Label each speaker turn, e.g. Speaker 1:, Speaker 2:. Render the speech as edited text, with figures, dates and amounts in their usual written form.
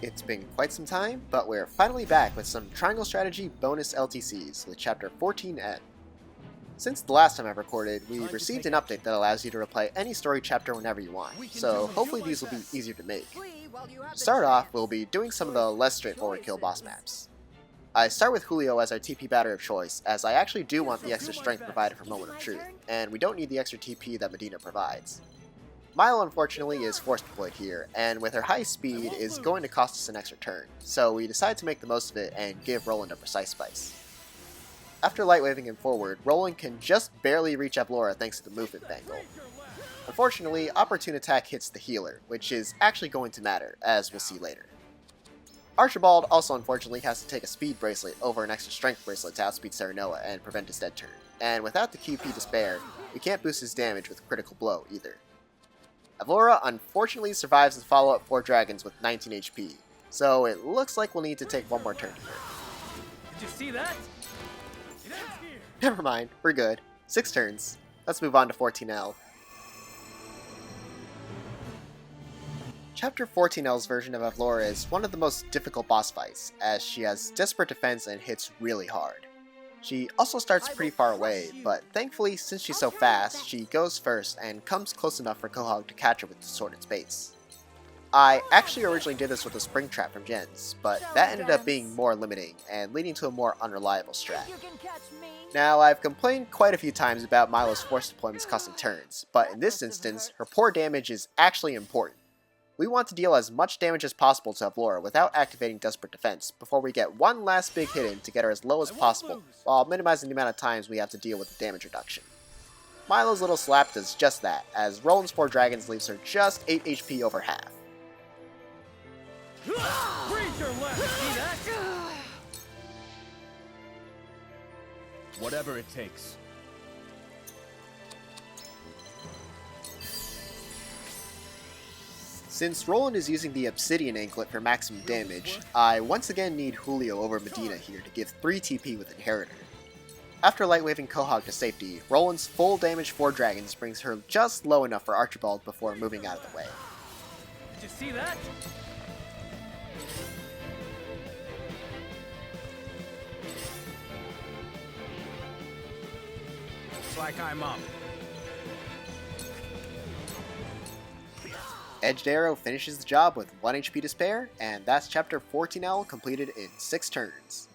Speaker 1: It's been quite some time, but we're finally back with some Triangle Strategy bonus LTCs with Chapter 14M. Since the last time I recorded, we received an update that allows you to replay any story chapter whenever you want, so hopefully these will be easier to make. To start off, we'll be doing some of the less straightforward kill boss maps. I start with Julio as our TP batter of choice, as I actually do want the extra strength provided for Moment of Truth, and we don't need the extra TP that Medina provides. Milo unfortunately is force deployed here, and with her high speed is going to cost us an extra turn, so we decide to make the most of it and give Roland a precise spice. After light waving him forward, Roland can just barely reach Avlora thanks to the movement Bangle. Unfortunately, opportune attack hits the healer, which is actually going to matter, as we'll see later. Archibald also unfortunately has to take a speed bracelet over an extra strength bracelet to outspeed Serenoa and prevent his dead turn, and without the QP to spare, we can't boost his damage with a critical blow either. Avlora unfortunately survives the follow-up 4 dragons with 19 HP, so it looks like we'll need to take one more turn here.
Speaker 2: Did you see that?
Speaker 1: Never mind, we're good. 6 turns. Let's move on to 14L. Chapter 14L's version of Avlora is one of the most difficult boss fights, as she has desperate defense and hits really hard. She also starts pretty far away, but thankfully, since she's so fast, she goes first and comes close enough for Quahaug to catch her with distorted space. I actually originally did this with a spring trap from Gens, but that ended up being more limiting and leading to a more unreliable strat. Now, I've complained quite a few times about Milo's force deployments costing turns, but in this instance, her poor damage is actually important. We want to deal as much damage as possible to Avlora without activating Desperate Defense before we get one last big hit in to get her as low as possible, while minimizing the amount of times we have to deal with the damage reduction. Milo's little slap does just that, as Roland's 4 dragons leaves her just 8 HP over half.
Speaker 2: Whatever it takes.
Speaker 1: Since Roland is using the Obsidian Anklet for maximum damage, I once again need Julio over Medina here to give 3 TP with Inheritor. After light waving Quahaug to safety, Roland's full damage 4 dragons brings her just low enough for Archibald before moving out of the way.
Speaker 2: Did you see that? Looks like I'm up.
Speaker 1: Edged Arrow finishes the job with 1 HP to spare, and that's Chapter 14L completed in 6 turns.